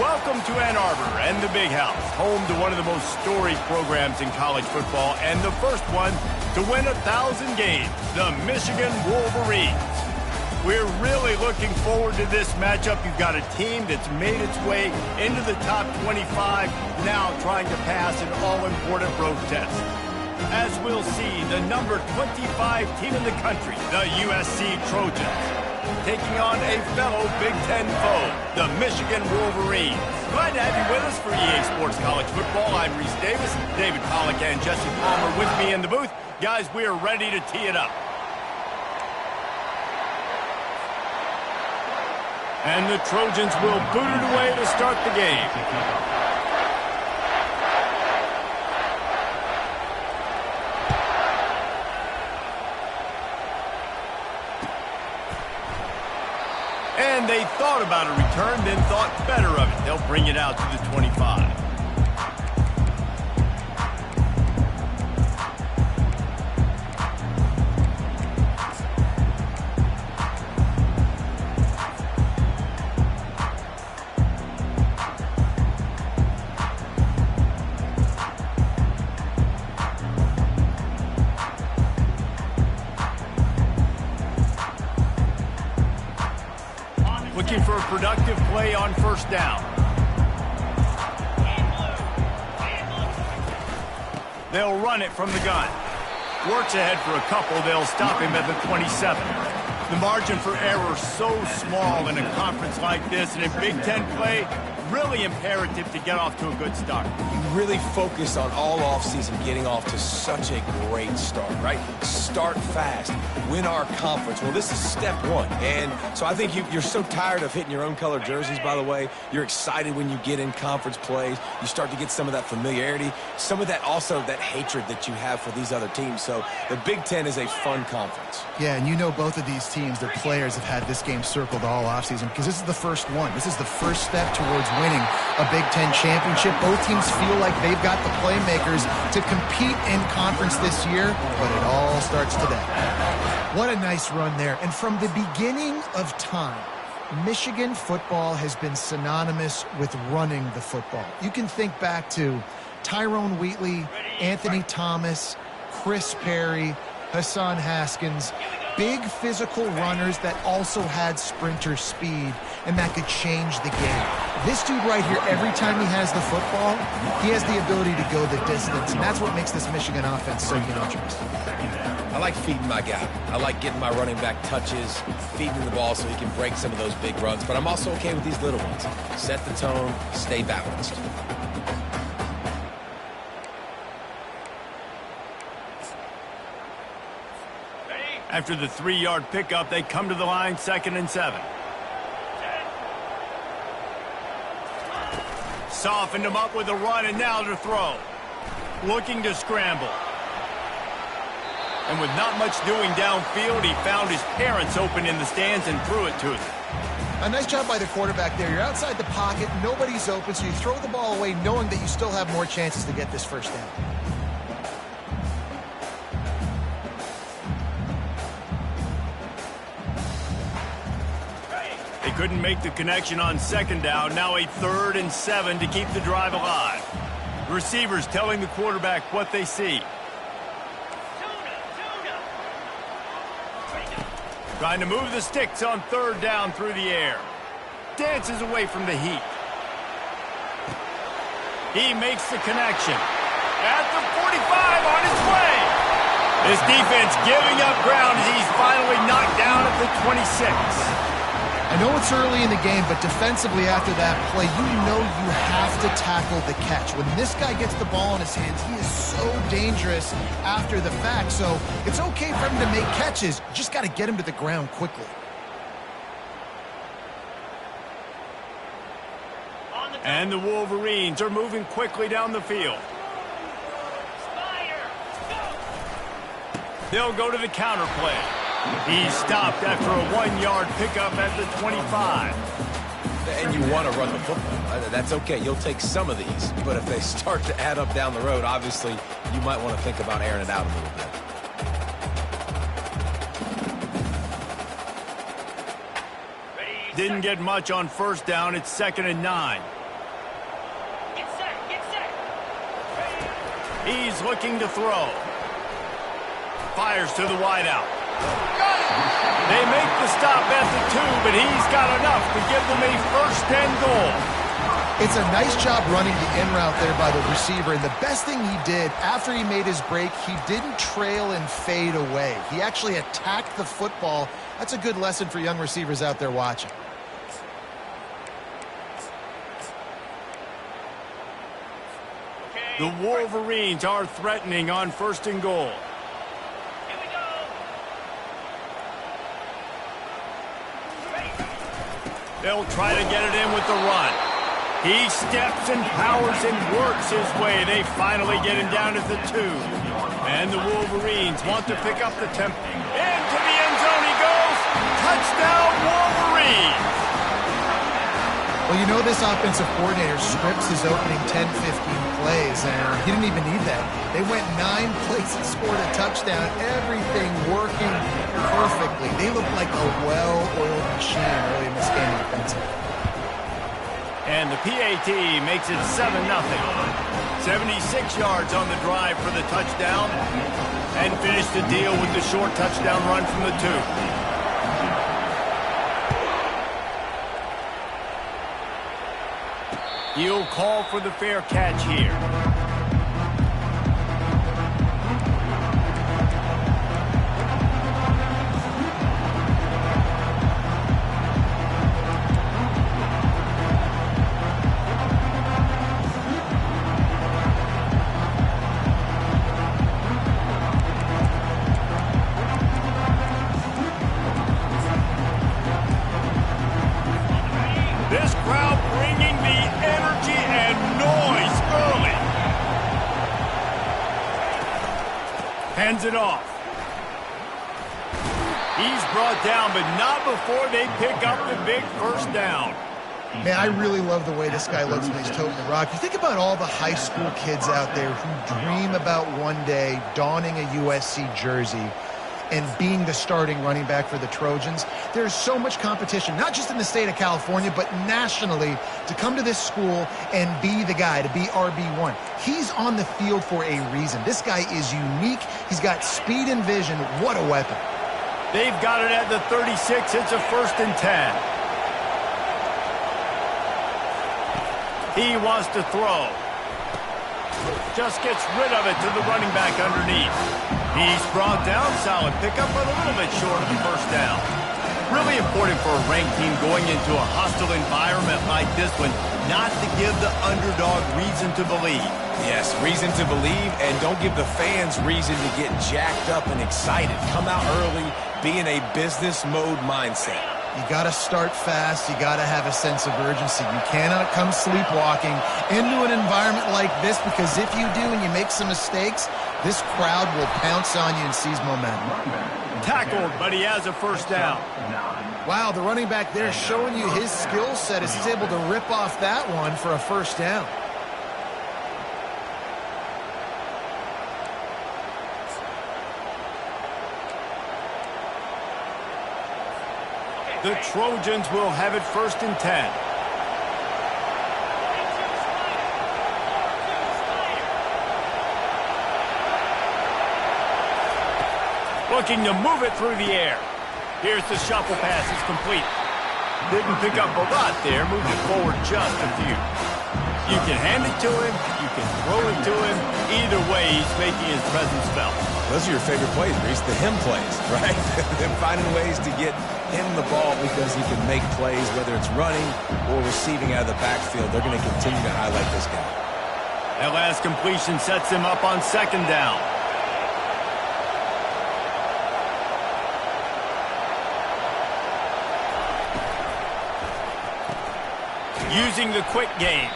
Welcome to Ann Arbor and the Big House, home to one of the most storied programs in college football and the first one to win 1,000 games, the Michigan Wolverines. We're really looking forward to this matchup. You've got a team that's made its way into the top 25, now trying to pass an all-important road test. As we'll see, the number 25 team in the country, the USC Trojans, taking on a fellow Big Ten foe, the Michigan Wolverines. Glad to have you with us for EA Sports College Football. I'm Reese Davis, David Pollack and Jesse Palmer with me in the booth. Guys, we are ready to tee it up. And the Trojans will boot it away to start the game. And they thought about a return, then thought better of it. They'll bring it out to the 25. Looking for a productive play on first down. They'll run it from the gun. Works ahead for a couple. They'll stop him at the 27. The margin for error so small in a conference like this, and in Big Ten play, really imperative to get off to a good start. You really focus on all offseason getting off to such a great start, right? Start fast, win our conference. Well, this is step one. And so I think you're so tired of hitting your own color jerseys, by the way. You're excited when you get in conference plays. You start to get some of that familiarity, some of that also that hatred that you have for these other teams. So the Big Ten is a fun conference. Yeah, and you know both of these teams, their players have had this game circled all offseason because this is the first one. This is the first step towards winning a Big Ten championship. Both teams feel like they've got the playmakers to compete in conference this year, but it all starts today. What a nice run there. And from the beginning of time, Michigan football has been synonymous with running the football. You can think back to Tyrone Wheatley, Anthony Thomas, Chris Perry, Hassan Haskins, big physical runners that also had sprinter speed and that could change the game. This dude right here, every time he has the football, he has the ability to go the distance, and that's what makes this Michigan offense so dangerous. I like feeding my guy. I like getting my running back touches, feeding the ball so he can break some of those big runs, but I'm also okay with these little ones. Set the tone, stay balanced. After the 3-yard pickup, they come to the line, 2nd and 7. Softened him up with a run, and now to throw. Looking to scramble. And with not much doing downfield, he found his parents open in the stands and threw it to them. A nice job by the quarterback there. You're outside the pocket, nobody's open, so you throw the ball away knowing that you still have more chances to get this first down. They couldn't make the connection on 2nd down. Now a 3rd and 7 to keep the drive alive. The receivers telling the quarterback what they see. Trying to move the sticks on 3rd down through the air. Dances away from the heat. He makes the connection. At the 45 on his way. This defense giving up ground as he's finally knocked down at the 26. I know it's early in the game, but defensively after that play, you know you have to tackle the catch. When this guy gets the ball in his hands, he is so dangerous after the fact. So it's okay for him to make catches. You just got to get him to the ground quickly. And the Wolverines are moving quickly down the field. They'll go to the counter play. He's stopped after a 1-yard pickup at the 25. And you want to run the football. That's okay. You'll take some of these. But if they start to add up down the road, obviously, you might want to think about airing it out a little bit. Didn't get much on 1st down. It's 2nd and 9. He's looking to throw. Fires to the wideout. They make the stop at the 2, but he's got enough to give them a 1st and goal. It's a nice job running the in route there by the receiver, and the best thing he did after he made his break, he didn't trail and fade away. He actually attacked the football. That's a good lesson for young receivers out there watching. The Wolverines are threatening on 1st and goal. They'll try to get it in with the run. He steps and powers and works his way. They finally get him down at the 2. And the Wolverines want to pick up the tempo. Into the end zone he goes. Touchdown, Wolverines! Well, you know this offensive coordinator scripts his opening 10, 15 plays, and he didn't even need that. They went 9 plays and scored a touchdown. Everything working perfectly. They look like a well-oiled machine early in this game offensively. And the PAT makes it 7-0. 76 yards on the drive for the touchdown. And finish the deal with the short touchdown run from the 2. He'll call for the fair catch here. This crowd bringing the energy and noise early. Hands it off. He's brought down, but not before they pick up the big 1st down. Man, I really love the way this guy looks when he's toting the rock. You think about all the high school kids out there who dream about one day donning a USC jersey and being the starting running back for the Trojans. There's so much competition, not just in the state of California, but nationally, to come to this school and be the guy, to be RB1. He's on the field for a reason. This guy is unique. He's got speed and vision. What a weapon. They've got it at the 36. It's a 1st and 10. He wants to throw. Just gets rid of it to the running back underneath. He's brought down. Solid pickup, but a little bit short of the 1st down. Really important for a ranked team going into a hostile environment like this one, not to give the underdog reason to believe. Yes, reason to believe, and don't give the fans reason to get jacked up and excited. Come out early, be in a business mode mindset. You got to start fast. You got to have a sense of urgency. You cannot come sleepwalking into an environment like this, because if you do and you make some mistakes, this crowd will pounce on you and seize momentum. Tackled, but he has a 1st down. Wow, the running back there showing you his skill set as he's able to rip off that one for a 1st down. The Trojans will have it 1st and 10. Looking to move it through the air. Here's the shuffle pass. It's complete. Didn't pick up a lot there. Moved it forward just a few. You can hand it to him. You can throw it to him. Either way, he's making his presence felt. Those are your favorite plays, Reese, the him plays, right? They're finding ways to get him the ball because he can make plays, whether it's running or receiving out of the backfield. They're going to continue to highlight this guy. That last completion sets him up on 2nd down. Using the quick game.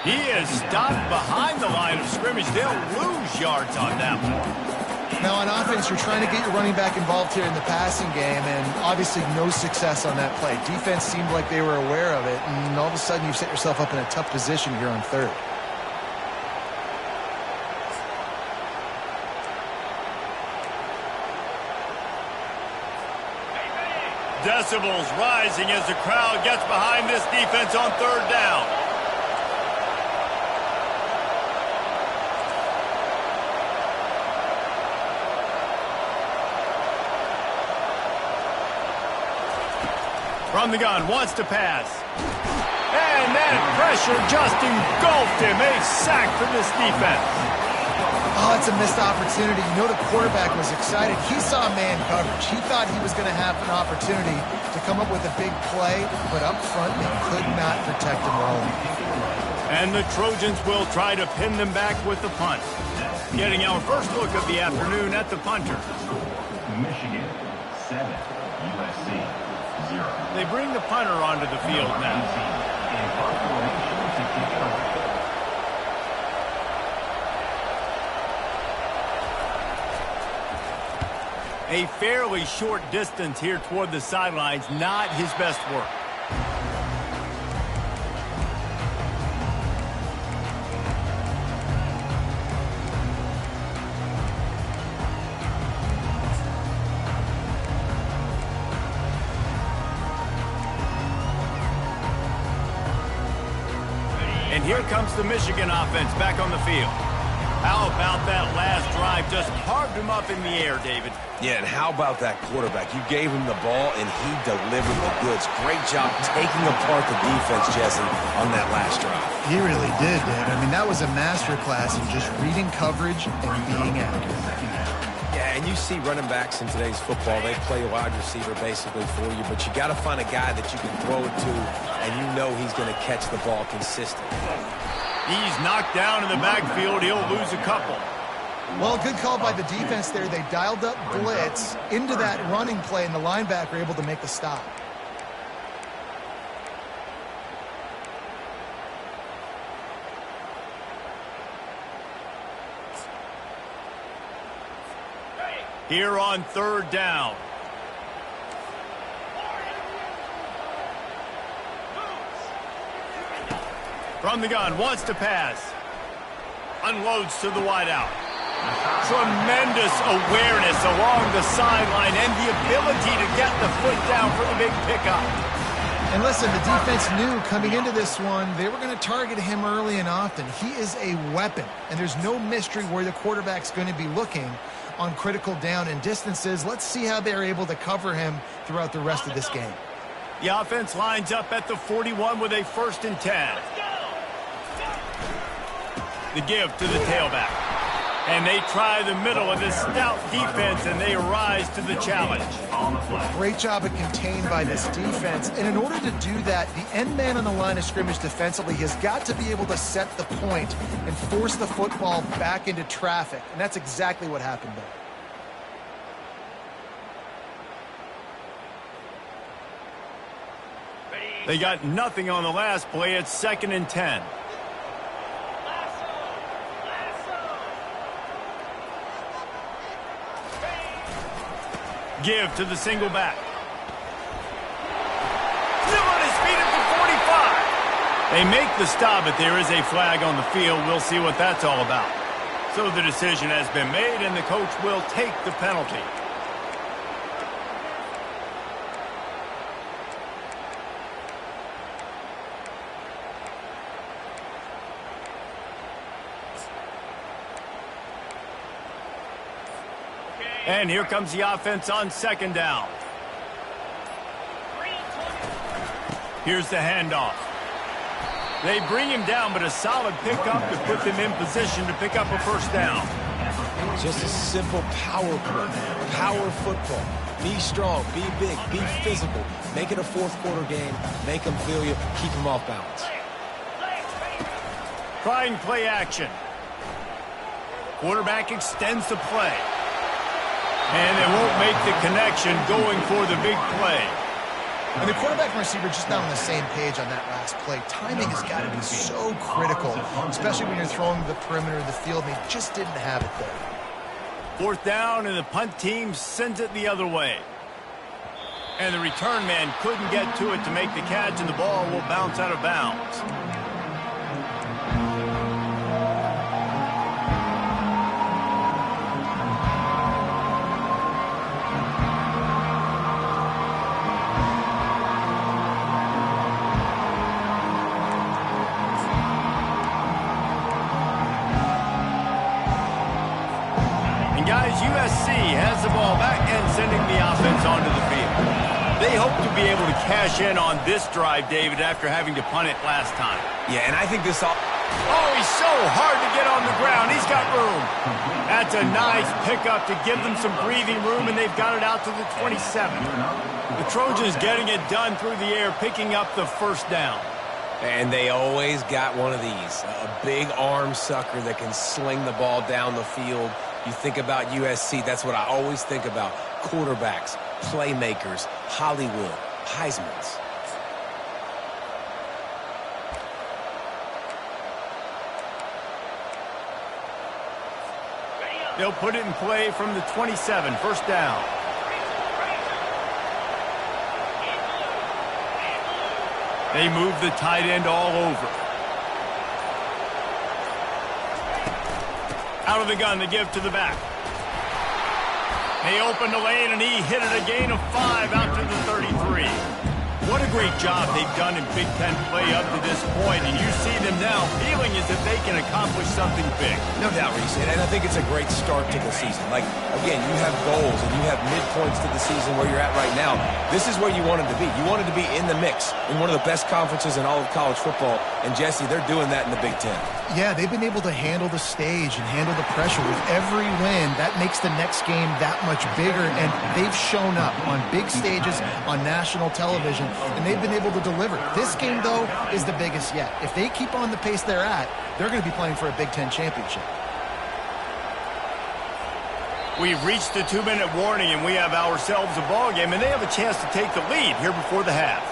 He is stopped behind the line of scrimmage. They'll lose yards on that one. Now, on offense, you're trying to get your running back involved here in the passing game, and obviously no success on that play. Defense seemed like they were aware of it, and all of a sudden you've set yourself up in a tough position here on 3rd. Decibels rising as the crowd gets behind this defense on 3rd down. From the gun, wants to pass. And that pressure just engulfed him. A sack for this defense. Oh, it's a missed opportunity. You know the quarterback was excited. He saw man coverage. He thought he was going to have an opportunity to come up with a big play, but up front they could not protect him well. And the Trojans will try to pin them back with the punt. Getting our first look of the afternoon at the punter. Michigan, 7. USC, 0. They bring the punter onto the field now. In punt formation to kick it off. A fairly short distance here toward the sidelines, not his best work. And here comes the Michigan offense back on the field. How about that last drive? Just carved him up in the air, David. Yeah, and how about that quarterback? You gave him the ball, and he delivered the goods. Great job taking apart the defense, Jesse, on that last drive. He really did, Dave. I mean, that was a masterclass in just reading coverage and being accurate. Yeah, and you see running backs in today's football, they play a wide receiver basically for you, but you got to find a guy that you can throw it to, and you know he's going to catch the ball consistently. He's knocked down in the backfield. He'll lose a couple. Well, good call by the defense there. They dialed up blitz into that running play, and the linebacker able to make the stop. Here on third down. From the gun, wants to pass. Unloads to the wideout. Tremendous awareness along the sideline and the ability to get the foot down for the big pickup. And listen, the defense knew coming into this one, they were going to target him early and often. He is a weapon, and there's no mystery where the quarterback's going to be looking on critical down and distances. Let's see how they're able to cover him throughout the rest of this game. The offense lines up at the 41 with a 1st and 10. The give to the tailback. And they try the middle of this stout defense, and they rise to the challenge. Great job of contained by this defense. And in order to do that, the end man on the line of scrimmage defensively has got to be able to set the point and force the football back into traffic. And that's exactly what happened there. They got nothing on the last play. It's 2nd and 10. Give to the single back. Still on his feet at the 45. They make the stop, but there is a flag on the field. We'll see what that's all about. So the decision has been made, and the coach will take the penalty. And here comes the offense on 2nd down. Here's the handoff. They bring him down, but a solid pickup to put them in position to pick up a 1st down. Just a simple power play. Power football. Be strong, be big, be physical. Make it a 4th quarter game. Make them feel you. Keep them off balance. Trying play action. Quarterback extends the play. And they won't make the connection going for the big play. And the quarterback and receiver just not on the same page on that last play. Timing has got to be so critical, especially when you're throwing to the perimeter of the field, and they just didn't have it there. 4th down, and the punt team sends it the other way. And the return man couldn't get to it to make the catch, and the ball will bounce out of bounds. Guys, USC has the ball back and sending the offense onto the field. They hope to be able to cash in on this drive, David, after having to punt it last time. Yeah, and I think this all... Oh, he's so hard to get on the ground. He's got room. That's a nice pickup to give them some breathing room, and they've got it out to the 27. The Trojans getting it done through the air, picking up the first down. And they always got one of these, a big arm sucker that can sling the ball down the field. You think about USC, that's what I always think about. Quarterbacks, playmakers, Hollywood, Heismans. They'll put it in play from the 27, first down. They move the tight end all over. Out of the gun, they give to the back. They open the lane, and he hit it a gain of 5 out to the 33. What a great job they've done in Big Ten play up to this point, and you see them now feeling as if they can accomplish something big. No doubt, Reese, and I think it's a great start to the season. Like, again, you have goals and you have midpoints to the season where you're at right now. This is where you wanted to be. You wanted to be in the mix in one of the best conferences in all of college football, and Jesse, they're doing that in the Big Ten. Yeah, they've been able to handle the stage and handle the pressure. With every win, that makes the next game that much bigger, and they've shown up on big stages on national television, and they've been able to deliver. This game, though, is the biggest yet. If they keep on the pace they're at, they're going to be playing for a Big Ten championship. We've reached the 2-minute warning, and we have ourselves a ball game, and they have a chance to take the lead here before the half.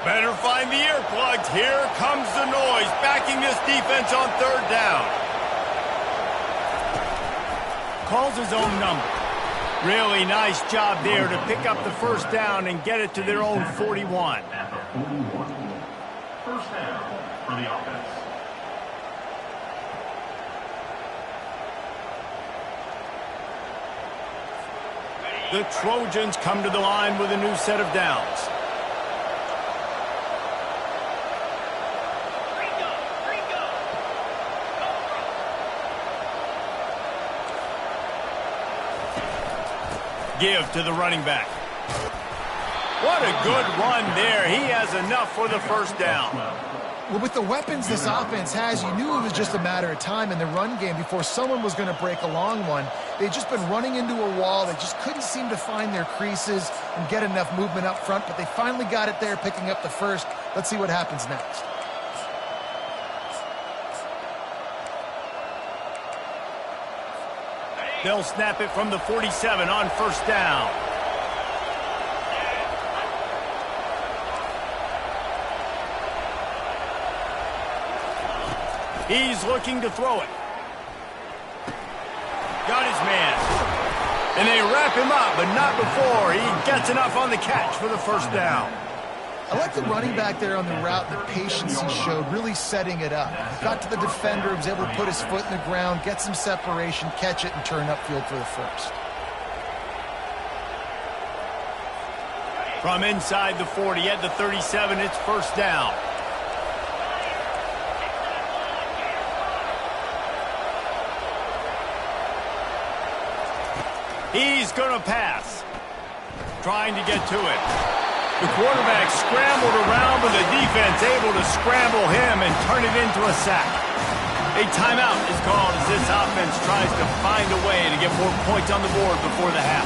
Better find the earplugs. Here comes the noise, backing this defense on third down. Calls his own number. Really nice job there to pick up the first down and get it to their own 41. At the 41. First down for the offense. The Trojans come to the line with a new set of downs. Give to the running back. What a good run there. He has enough for the first down. Well, with the weapons this offense has, you knew it was just a matter of time in the run game before someone was going to break a long one. They've just been running into a wall. They just couldn't seem to find their creases and get enough movement up front, but they finally got it there, picking up the first. Let's see what happens next. They'll snap it from the 47 on first down. He's looking to throw it. Got his man. And they wrap him up, but not before he gets enough on the catch for the first down. I like the running back there on the route, the patience he showed, really setting it up. Got to the defender, was able to put his foot in the ground, get some separation, catch it, and turn upfield for the first. From inside the 40 at the 37, it's first down. He's going to pass. Trying to get to it. The quarterback scrambled around, but the defense able to scramble him and turn it into a sack. A timeout is called as this offense tries to find a way to get more points on the board before the half.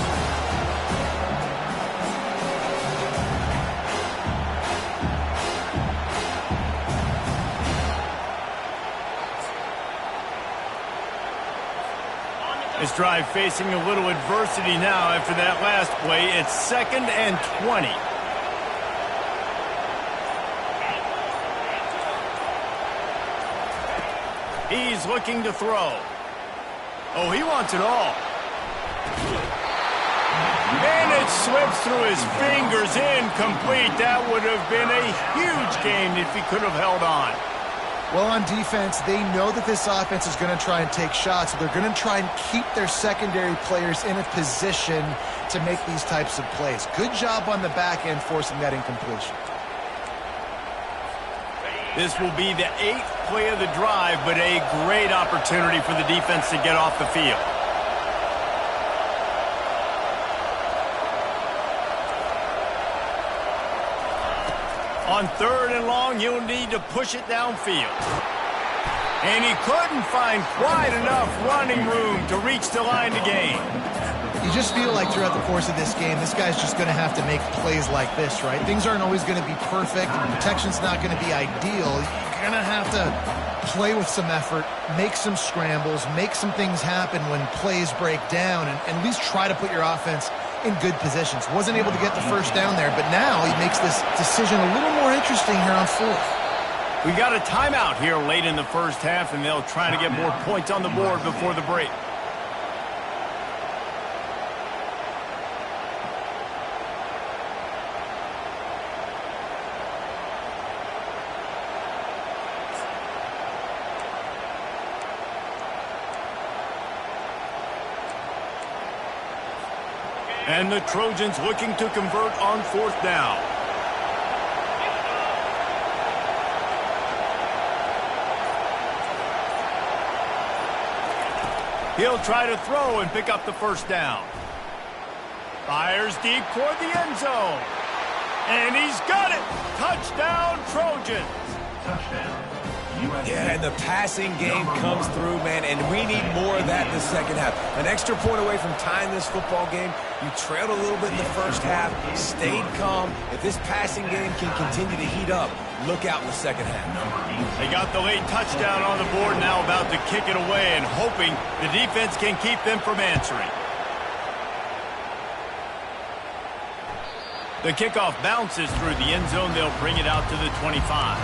This drive facing a little adversity now after that last play. It's 2nd and 20. He's looking to throw. Oh, he wants it all. And it slips through his fingers, incomplete. That would have been a huge gain if he could have held on. Well, on defense, they know that this offense is going to try and take shots, so they're going to try and keep their secondary players in a position to make these types of plays. Good job on the back end forcing that incompletion. This will be the 8th play of the drive, but a great opportunity for the defense to get off the field. On 3rd and long, he'll need to push it downfield. And he couldn't find quite enough running room to reach the line to gain. You just feel like throughout the course of this game, this guy's just going to have to make plays like this, right? Things aren't always going to be perfect. The protection's not going to be ideal. You're going to have to play with some effort, make some scrambles, make some things happen when plays break down, and at least try to put your offense in good positions. Wasn't able to get the first down there, but now he makes this decision a little more interesting here on 4th. We got a timeout here late in the first half, and they'll try to get more points on the board before the break. And the Trojans looking to convert on 4th down. He'll try to throw and pick up the first down. Fires deep toward the end zone. And he's got it! Touchdown, Trojans! Touchdown. USC. Yeah, and the passing game comes through, man, and we need more of that in the second half. An extra point away from tying this football game. You trailed a little bit in the first half, stayed calm. If this passing game can continue to heat up, look out in the second half. They got the late touchdown on the board, now about to kick it away and hoping the defense can keep them from answering. The kickoff bounces through the end zone. They'll bring it out to the 25.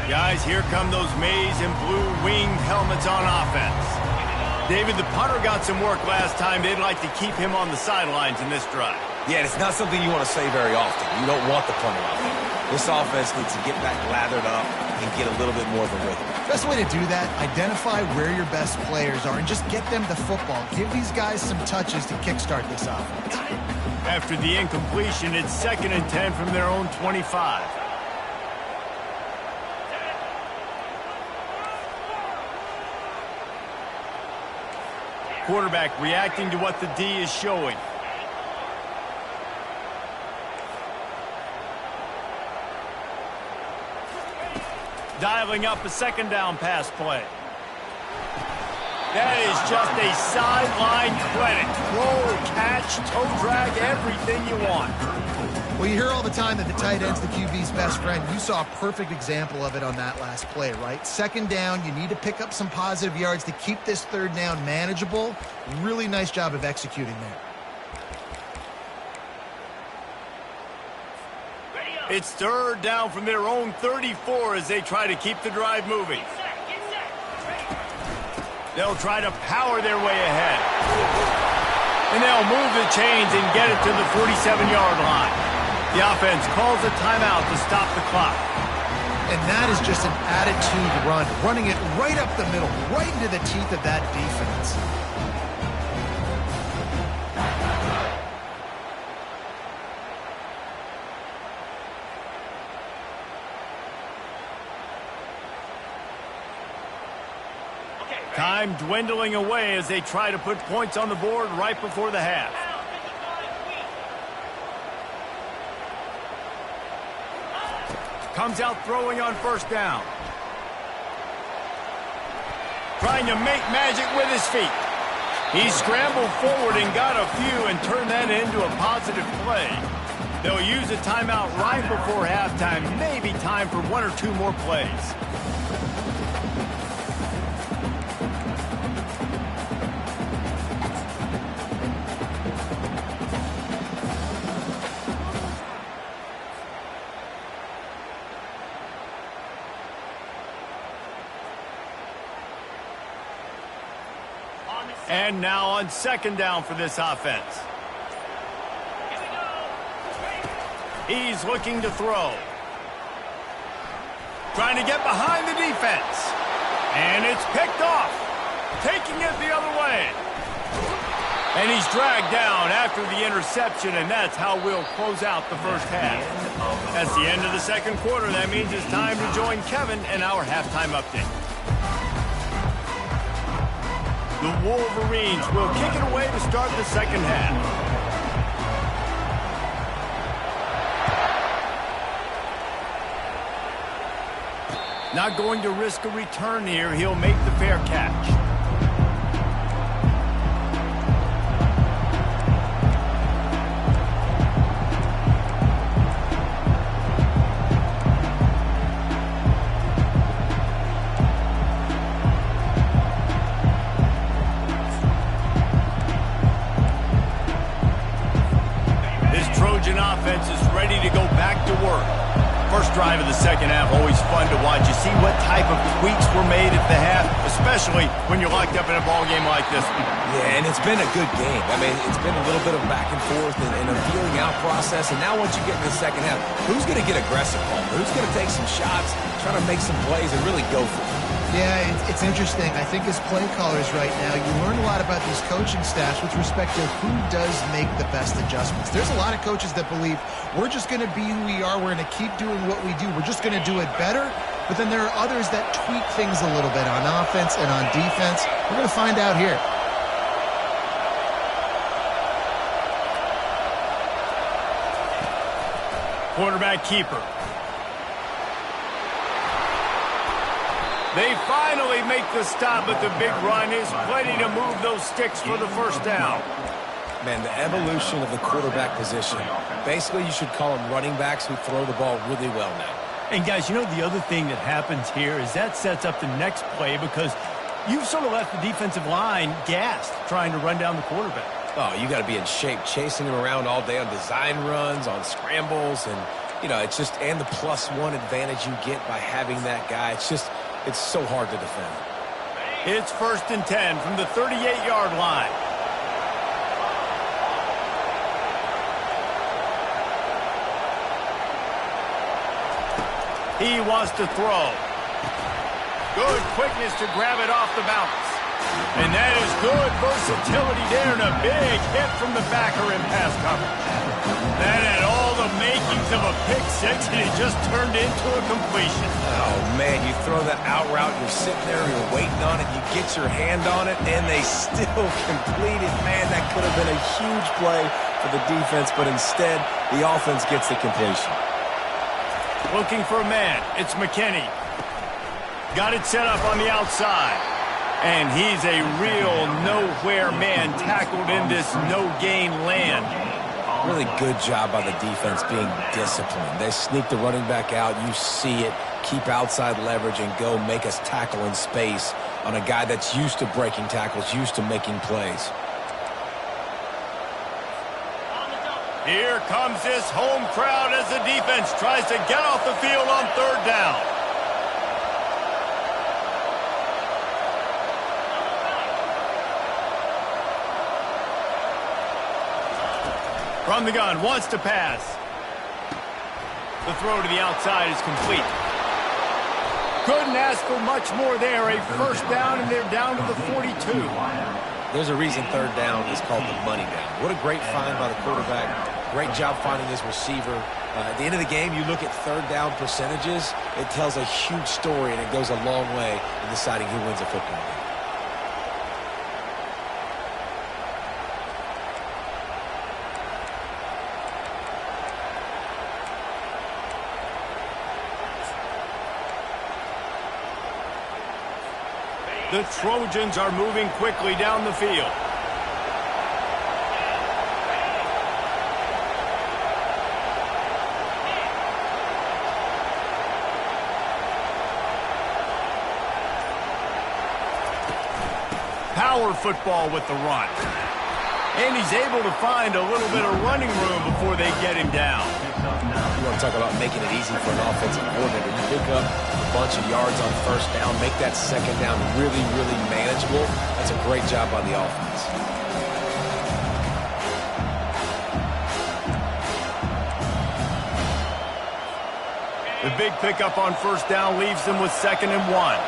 Guys, here come those maize and blue winged helmets on offense. David, the punter got some work last time. They'd like to keep him on the sidelines in this drive. Yeah, it's not something you want to say very often. You don't want the punter out there. This offense needs to get back lathered up and get a little bit more of a rhythm. Best way to do that, identify where your best players are and just get them the football. Give these guys some touches to kickstart this offense. After the incompletion, it's 2nd and 10 from their own 25. Quarterback reacting to what the D is showing. Dialing up a 2nd down pass play. That is just a sideline credit. Roll, catch, toe drag, everything you want. Well, you hear all the time that the tight end's the QB's best friend. You saw a perfect example of it on that last play, right? 2nd down, you need to pick up some positive yards to keep this 3rd down manageable. Really nice job of executing there. It's 3rd down from their own 34 as they try to keep the drive moving. They'll try to power their way ahead. And they'll move the chains and get it to the 47-yard line. The offense calls a timeout to stop the clock. And that is just an attitude run, running it right up the middle, right into the teeth of that defense. Time dwindling away as they try to put points on the board right before the half. Comes out throwing on 1st down. Trying to make magic with his feet. He scrambled forward and got a few and turned that into a positive play. They'll use a timeout right before halftime. Maybe time for 1 or 2 more plays. And now on second down for this offense. He's looking to throw. Trying to get behind the defense. And it's picked off. Taking it the other way. And he's dragged down after the interception, and that's how we'll close out the first half. That's the end of the second quarter. That means it's time to join Kevin and our halftime update. The Wolverines will kick it away to start the second half. Not going to risk a return here. He'll make the fair catch. This Trojan offense is ready to go back to work. First drive of the second half, always fun to watch. You see what type of tweaks were made at the half, especially when you're locked up in a ball game like this one. Yeah, and it's been a good game. I mean, it's been a little bit of back and forth and a feeling out process. And now once you get in the second half, who's going to get aggressive, Paul? Who's going to take some shots, try to make some plays, and really go for it? Yeah, it's interesting. I think as play callers right now, you learn a lot about these coaching staffs with respect to who does make the best adjustments. There's a lot of coaches that believe we're just going to be who we are. We're going to keep doing what we do. We're just going to do it better. But then there are others that tweak things a little bit on offense and on defense. We're going to find out here. Quarterback keeper. They finally make the stop, but the big run is plenty to move those sticks for the first down. Man, the evolution of the quarterback position. Basically, you should call them running backs who throw the ball really well now. And, guys, you know the other thing that happens here is that sets up the next play because you've sort of left the defensive line gassed trying to run down the quarterback. Oh, you got to be in shape, chasing him around all day on design runs, on scrambles, and, you know, it's just, and the +1 advantage you get by having that guy. It's so hard to defend. It's 1st and 10 from the 38-yard line. He wants to throw. Good quickness to grab it off the bounce. And that is good versatility there, and a big hit from the backer in pass coverage. That had all the makings of a pick six, and it just turned into a completion. Oh, man, you throw that out route, you're sitting there, you're waiting on it, you get your hand on it, and they still complete it. Man, that could have been a huge play for the defense, but instead, the offense gets the completion. Looking for a man. It's McKinney. Got it set up on the outside. And he's a real nowhere man tackled in this no-gain land. Really good job by the defense being disciplined. They sneak the running back out. You see it. Keep outside leverage and go make us tackle in space on a guy that's used to breaking tackles, used to making plays. Here comes this home crowd as the defense tries to get off the field on 3rd down. From the gun, wants to pass. The throw to the outside is complete. Couldn't ask for much more there. A 1st down, and they're down to the 42. There's a reason 3rd down is called the money down. What a great find by the quarterback. Great job finding his receiver. At the end of the game, you look at 3rd down percentages. It tells a huge story, and it goes a long way in deciding who wins a football game. The Trojans are moving quickly down the field. Power football with the run. And he's able to find a little bit of running room before they get him down. You want to talk about making it easy for an offensive coordinator. You pick up a bunch of yards on first down, make that second down really, really manageable. That's a great job by the offense. The big pickup on first down leaves them with 2nd and 1.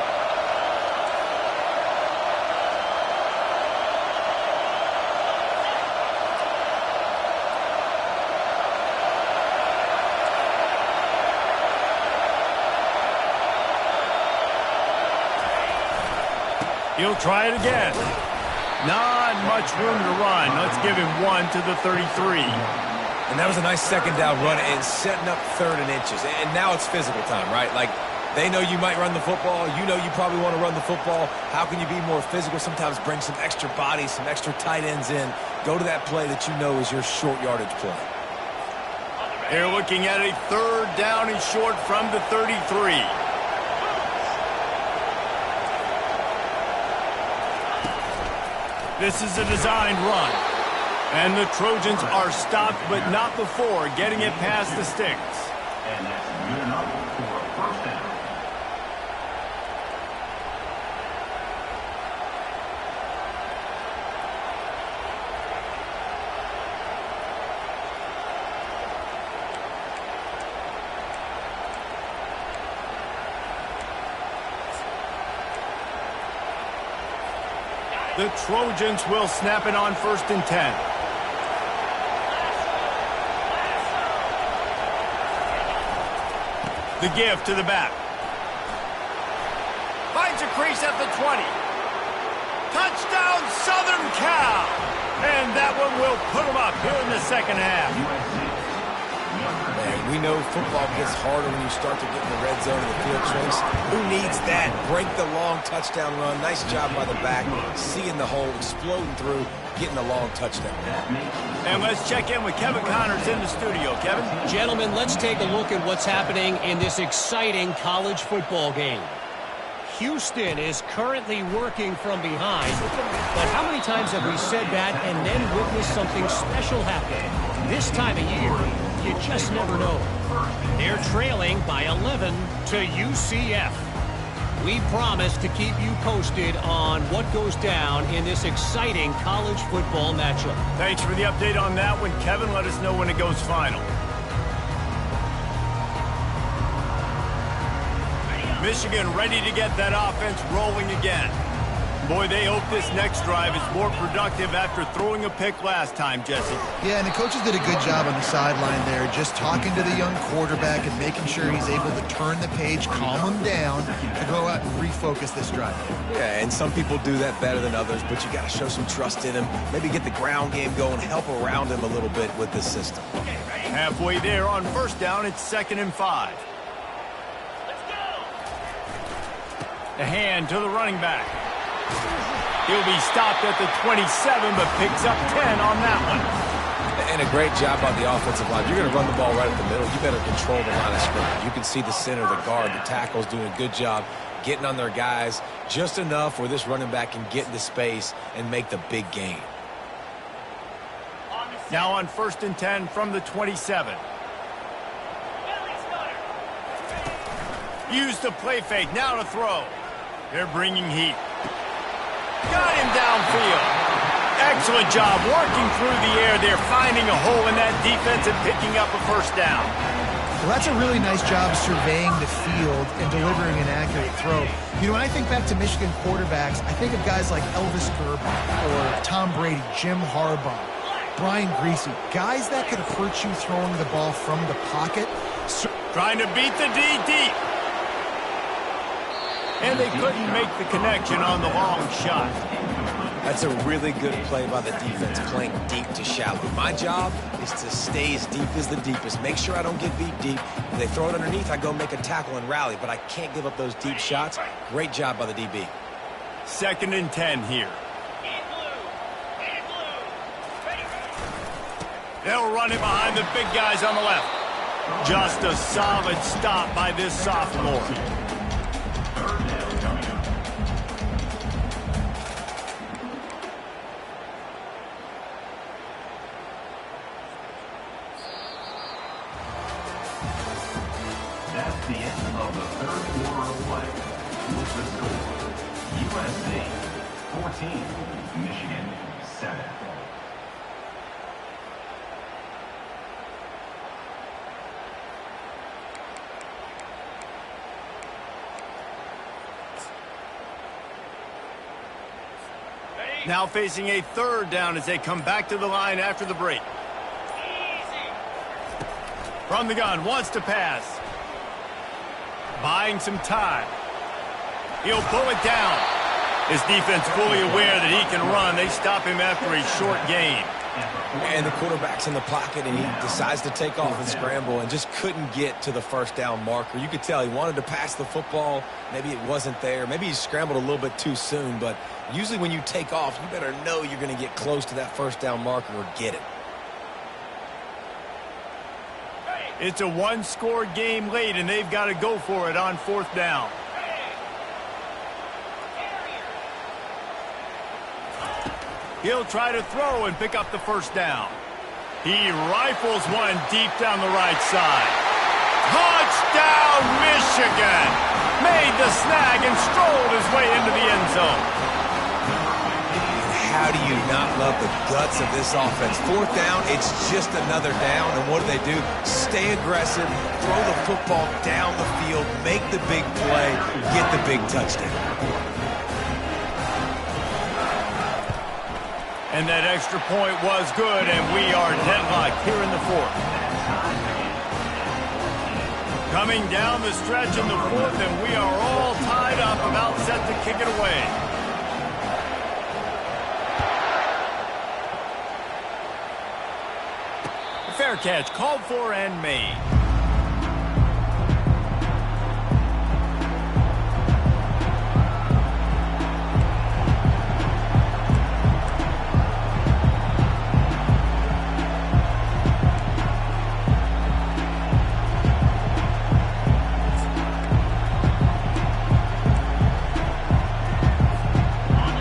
He'll try it again. Not much room to run. Let's give him 1 to the 33. And that was a nice second down run and setting up 3rd and inches. And now it's physical time, right? Like, they know you might run the football. You know you probably want to run the football. How can you be more physical? Sometimes bring some extra bodies, some extra tight ends in. Go to that play that you know is your short yardage play. They're looking at a 3rd down and short from the 33. This is a designed run. And the Trojans are stopped, but not before getting it past the sticks. And that's good enough for a first down. The Trojans will snap it on 1st and 10. The give to the back. Finds a crease at the 20. Touchdown, Southern Cal! And that one will put them up here in the second half. Man, we know football gets harder when you start to get in the red zone of the field choice. Who needs that? Break the long touchdown run. Nice job by the back. Seeing the hole, exploding through, getting a long touchdown. And let's check in with Kevin Connors in the studio. Kevin? Gentlemen, let's take a look at what's happening in this exciting college football game. Houston is currently working from behind, but how many times have we said that and then witnessed something special happen? This time of year, you just never know. They're trailing by 11 to UCF. We promise to keep you posted on what goes down in this exciting college football matchup. Thanks for the update on that one, Kevin. Let us know when it goes final. Michigan ready to get that offense rolling again. Boy, they hope this next drive is more productive after throwing a pick last time, Jesse. Yeah, and the coaches did a good job on the sideline there, just talking to the young quarterback and making sure he's able to turn the page, calm him down, to go out and refocus this drive. Yeah, and some people do that better than others, but you got to show some trust in him. Maybe get the ground game going, help around him a little bit with this system. Halfway there on first down, it's 2nd and 5. The hand to the running back. He'll be stopped at the 27, but picks up 10 on that one. And a great job by the offensive line. You're going to run the ball right at the middle. You better control the line of scrimmage. You can see the center, the guard, the tackles doing a good job getting on their guys just enough where this running back can get into space and make the big gain. Now on 1st and 10 from the 27. Used the play fake, now to throw. They're bringing heat. Got him downfield. Excellent job working through the air. They're finding a hole in that defense and picking up a first down. Well, that's a really nice job surveying the field and delivering an accurate throw. You know, when I think back to Michigan quarterbacks, I think of guys like Elvis Gerber or Tom Brady, Jim Harbaugh, Brian Griese, guys that could hurt you throwing the ball from the pocket. Trying to beat the D deep. And they couldn't make the connection on the long shot. That's a really good play by the defense, playing deep to shallow. My job is to stay as deep as the deepest. Make sure I don't get beat deep. If they throw it underneath, I go make a tackle and rally, but I can't give up those deep shots. Great job by the DB. 2nd and 10 here. They'll run it behind the big guys on the left. Just a solid stop by this sophomore. That's the end of the third quarter of play. With the score, USC 14, Michigan 7. Now facing a third down as they come back to the line after the break. From the gun, wants to pass. Buying some time. He'll pull it down. His defense fully aware that he can run. They stop him after a short gain. And the quarterback's in the pocket, and he decides to take off and scramble and just couldn't get to the first down marker. You could tell he wanted to pass the football. Maybe it wasn't there. Maybe he scrambled a little bit too soon. But usually when you take off, you better know you're going to get close to that first down marker or get it. It's a one-score game late, and they've got to go for it on fourth down. He'll try to throw and pick up the first down. He rifles one deep down the right side. Touchdown, Michigan! Made the snag and strolled his way into the end zone. How do you not love the guts of this offense? Fourth down, it's just another down, and what do? Stay aggressive, throw the football down the field, make the big play, get the big touchdown. And that extra point was good, and we are deadlocked here in the fourth. Coming down the stretch in the fourth, and we are all tied up, about set to kick it away. Fair catch, called for and made.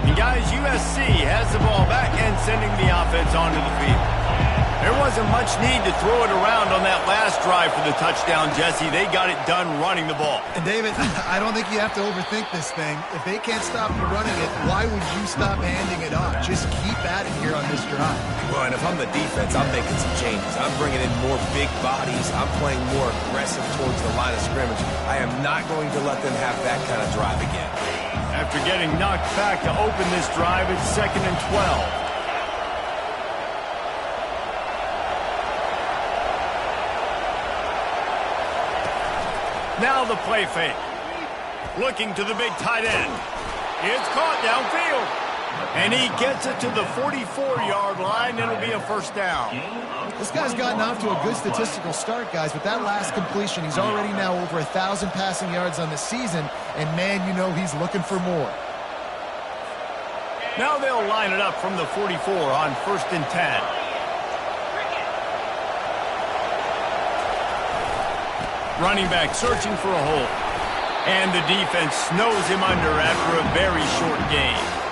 And guys, USC has the ball back and sending the offense onto the field. There wasn't much need to throw it around on that last drive for the touchdown, Jesse. They got it done running the ball. And David, I don't think you have to overthink this thing. If they can't stop you running it, why would you stop handing it off? Just keep at it here on this drive. Well, and if I'm the defense, I'm making some changes. I'm bringing in more big bodies. I'm playing more aggressive towards the line of scrimmage. I am not going to let them have that kind of drive again. After getting knocked back to open this drive, it's 2nd and 12. Now the play fake. Looking to the big tight end. It's caught downfield. And he gets it to the 44-yard line. It'll be a first down. This guy's gotten off to a good statistical start, guys. With that last completion, he's already now over 1,000 passing yards on the season. And, man, you know he's looking for more. Now they'll line it up from the 44 on 1st and 10. Running back searching for a hole. And the defense snows him under after a very short gain.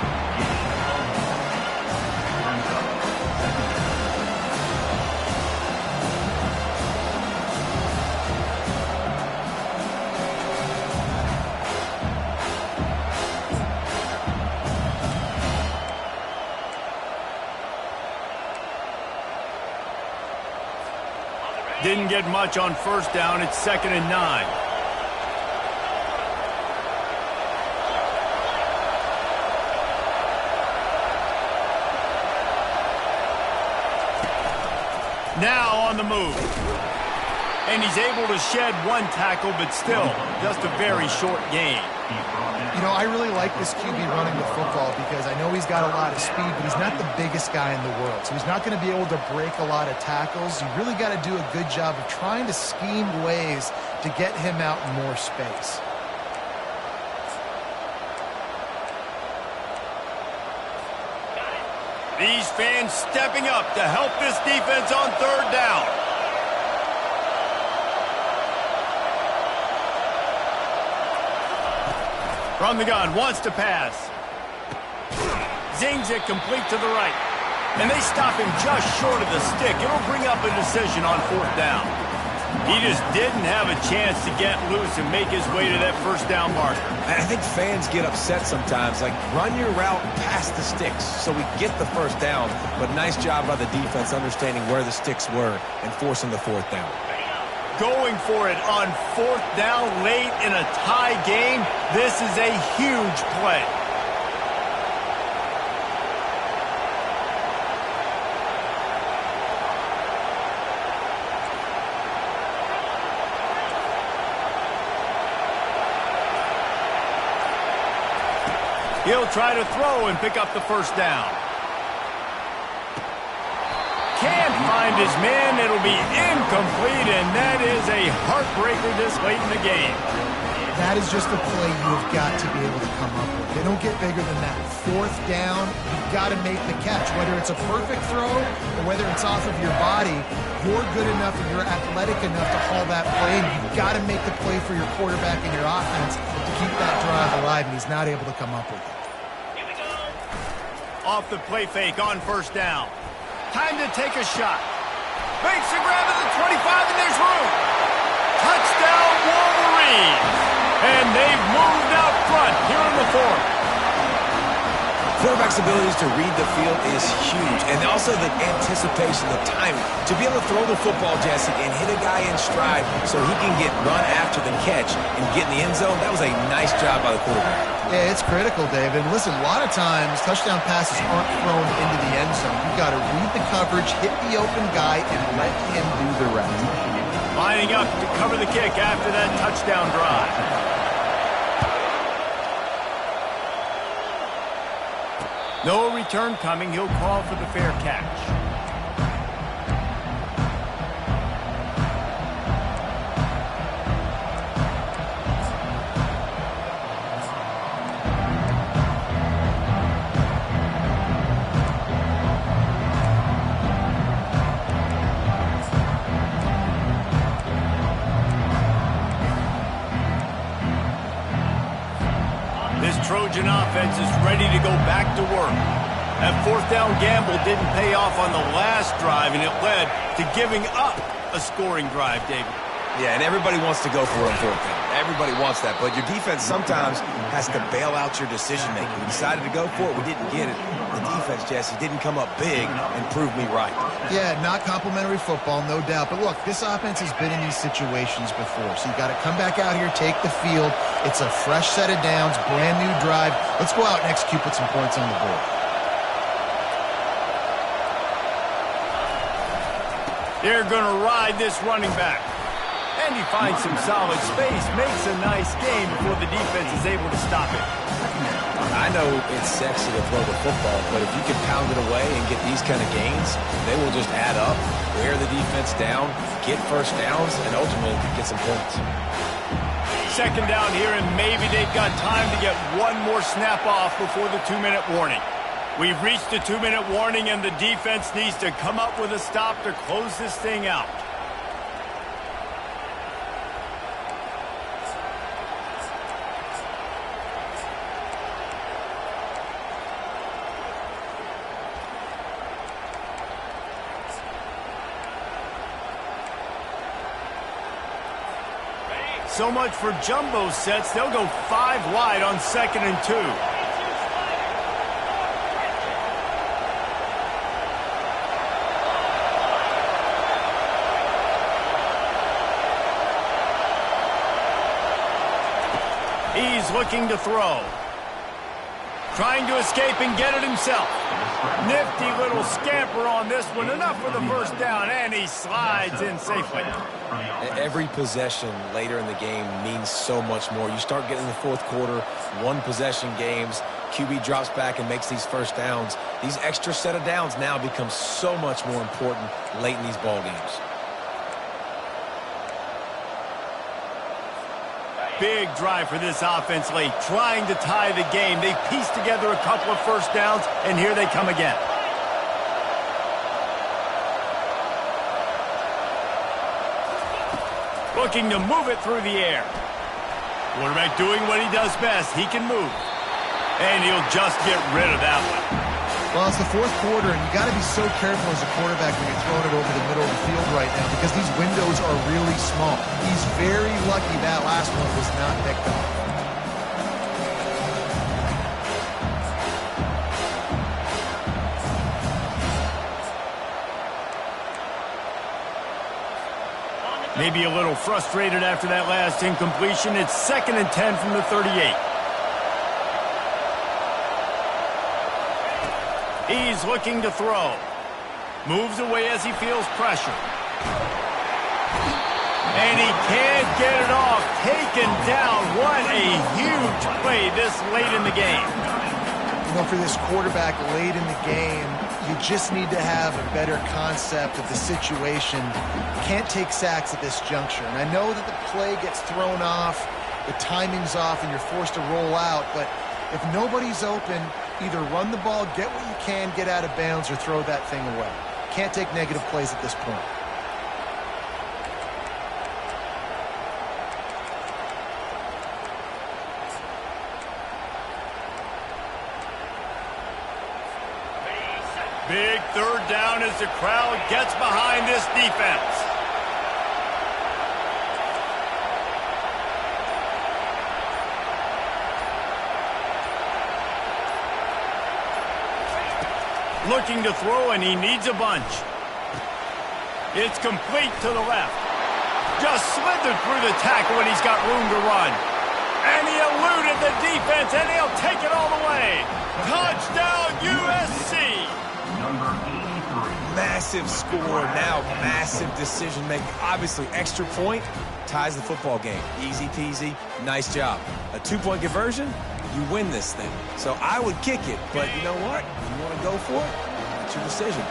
Didn't get much on first down. It's 2nd and 9. Now on the move. And he's able to shed one tackle, but still just a very short gain. You know, I really like this QB running the football because I know he's got a lot of speed, but he's not the biggest guy in the world. So he's not going to be able to break a lot of tackles. You really got to do a good job of trying to scheme ways to get him out in more space. These fans stepping up to help this defense on third down. From the gun, wants to pass. Zings it complete to the right. And they stop him just short of the stick. It'll bring up a decision on fourth down. He just didn't have a chance to get loose and make his way to that first down marker. And I think fans get upset sometimes, like run your route past the sticks so we get the first down. But nice job by the defense understanding where the sticks were and forcing the fourth down. Going for it on fourth down late in a tie game. This is a huge play. He'll try to throw and pick up the first down. Can't find his man. It'll be incomplete, and that is a heartbreaker this late in the game. That is just a play you've got to be able to come up with. They don't get bigger than that. Fourth down, you've got to make the catch. Whether it's a perfect throw or whether it's off of your body, you're good enough and you're athletic enough to haul that play, and you've got to make the play for your quarterback and your offense to keep that drive alive, and he's not able to come up with it. Off the play fake on first down. Time to take a shot. Makes a grab at the 25, and there's room. Touchdown, Wolverines. And they've moved out front here in the fourth. Quarterback's abilities to read the field is huge, and also the anticipation, the timing. To be able to throw the football, Jesse, and hit a guy in stride so he can get run after the catch and get in the end zone, that was a nice job by the quarterback. Yeah, it's critical, David. Listen, a lot of times touchdown passes aren't thrown into the end zone. You've got to read the coverage, hit the open guy, and let him do the rest. Lining up to cover the kick after that touchdown drive. No return coming. He'll call for the fair catch. Trojan offense is ready to go back to work. That fourth down gamble didn't pay off on the last drive, and it led to giving up a scoring drive, David. Yeah, and everybody wants to go for it on fourth down. Everybody wants that, but your defense sometimes has to bail out your decision-making. We decided to go for it. We didn't get it. The defense, Jesse, didn't come up big and prove me right. Yeah, not complimentary football, no doubt. But look, this offense has been in these situations before, so you got to come back out here, take the field. It's a fresh set of downs, brand new drive. Let's go out and execute, put some points on the board. They're going to ride this running back. And he finds some solid space, makes a nice game before the defense is able to stop it. I know it's sexy to throw the football, but if you can pound it away and get these kind of gains, they will just add up, wear the defense down, get first downs, and ultimately get some points. Second down here, and maybe they've got time to get one more snap off before the 2-minute warning. We've reached the 2-minute warning, and the defense needs to come up with a stop to close this thing out. So much for jumbo sets. They'll go 5 wide on 2nd and 2. He's looking to throw. Trying to escape and get it himself. Nifty little scamper on this one. Enough for the first down, and he slides in safely. Every possession later in the game means so much more. You start getting the fourth quarter, one-possession games, QB drops back and makes these first downs. These extra set of downs now become so much more important late in these ball games. Big drive for this offense late, trying to tie the game. They pieced together a couple of first downs, and here they come again. Looking to move it through the air. Quarterback doing what he does best. He can move. And he'll just get rid of that one. Well, it's the fourth quarter, and you got to be so careful as a quarterback when you're throwing it over the middle of the field right now because these windows are really small. He's very lucky that last one was not picked off. Maybe a little frustrated after that last incompletion. It's 2nd and 10 from the 38. He's looking to throw. Moves away as he feels pressure. And he can't get it off. Taken down. What a huge play this late in the game. You know, for this quarterback late in the game, you just need to have a better concept of the situation. You can't take sacks at this juncture. And I know that the play gets thrown off, the timing's off, and you're forced to roll out. But if nobody's open, either run the ball, get what you can, get out of bounds, or throw that thing away. Can't take negative plays at this point. Big 3rd down as the crowd gets behind this defense. Looking to throw, and he needs a bunch. It's complete to the left. Just slithered through the tackle, and he's got room to run. And he eluded the defense, and he'll take it all the way. Touchdown, USC! Number 83. Massive score, now massive decision making. Obviously, extra point ties the football game. Easy peasy, nice job. A 2-point conversion, you win this thing. So I would kick it, but you know what? You want to go for it? That's your decision.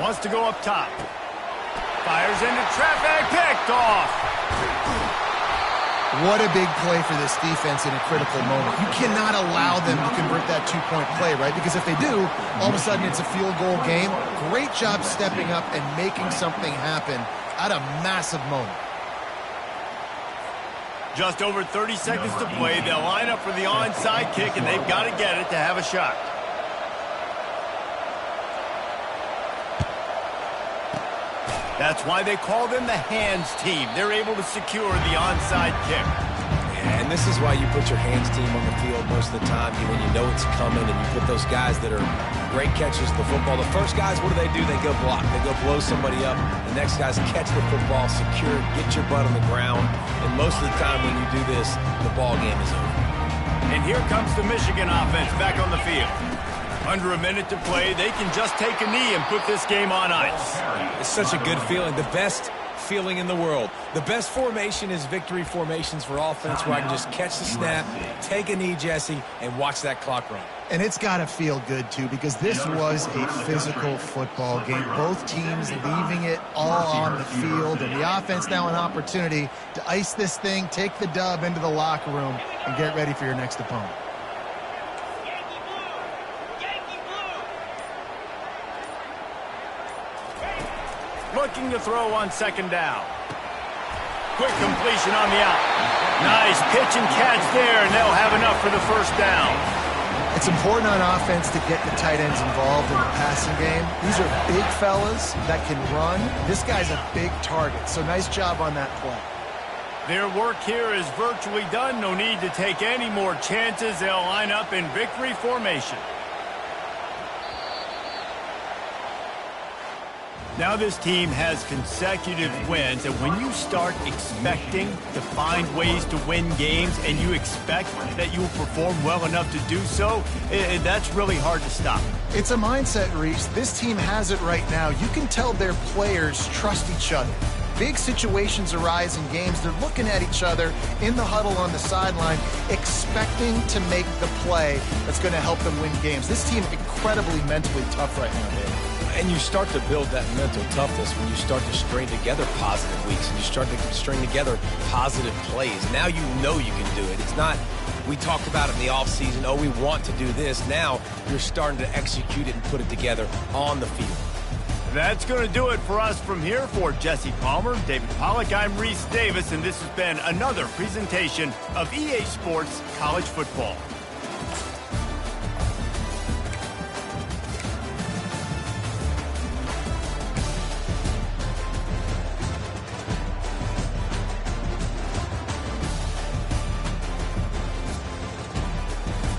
Wants to go up top. Fires into traffic, picked off. What a big play for this defense in a critical moment. You cannot allow them to convert that 2-point play, right? Because if they do, all of a sudden it's a field goal game. Great job stepping up and making something happen at a massive moment. Just over 30 seconds to play. They'll line up for the onside kick, and they've got to get it to have a shot. That's why they call them the hands team. They're able to secure the onside kick. Yeah, and this is why you put your hands team on the field most of the time when you know it's coming, and you put those guys that are great catchers of the football. The first guys, what do? They go block. They go blow somebody up. The next guys catch the football, secure it, get your butt on the ground. And most of the time when you do this, the ball game is over. And here comes the Michigan offense back on the field. Under a minute to play, they can just take a knee and put this game on ice. It's such a good feeling. The best feeling in the world. The best formation is victory formations for offense, where I can just catch the snap, take a knee, Jesse, and watch that clock run. And it's got to feel good, too, because this was a physical football game. Both teams leaving it all on the field, and the offense now an opportunity to ice this thing, take the dub into the locker room, and get ready for your next opponent. Looking to throw on 2nd down. Quick completion on the out. Nice pitch and catch there, and they'll have enough for the 1st down. It's important on offense to get the tight ends involved in the passing game. These are big fellas that can run. This guy's a big target, so nice job on that play. Their work here is virtually done. No need to take any more chances. They'll line up in victory formation. Now this team has consecutive wins, and when you start expecting to find ways to win games and you expect that you will perform well enough to do so, that's really hard to stop. It's a mindset, Reese. This team has it right now. You can tell their players trust each other. Big situations arise in games. They're looking at each other in the huddle on the sideline, expecting to make the play that's going to help them win games. This team incredibly mentally tough right now, Dave. And you start to build that mental toughness when you start to string together positive weeks and you start to string together positive plays. Now you know you can do it. It's not We talked about it in the offseason. Oh, we want to do this. Now you're starting to execute it and put it together on the field. That's going to do it for us from here. For Jesse Palmer, David Pollack, I'm Reese Davis, and this has been another presentation of EA Sports College Football.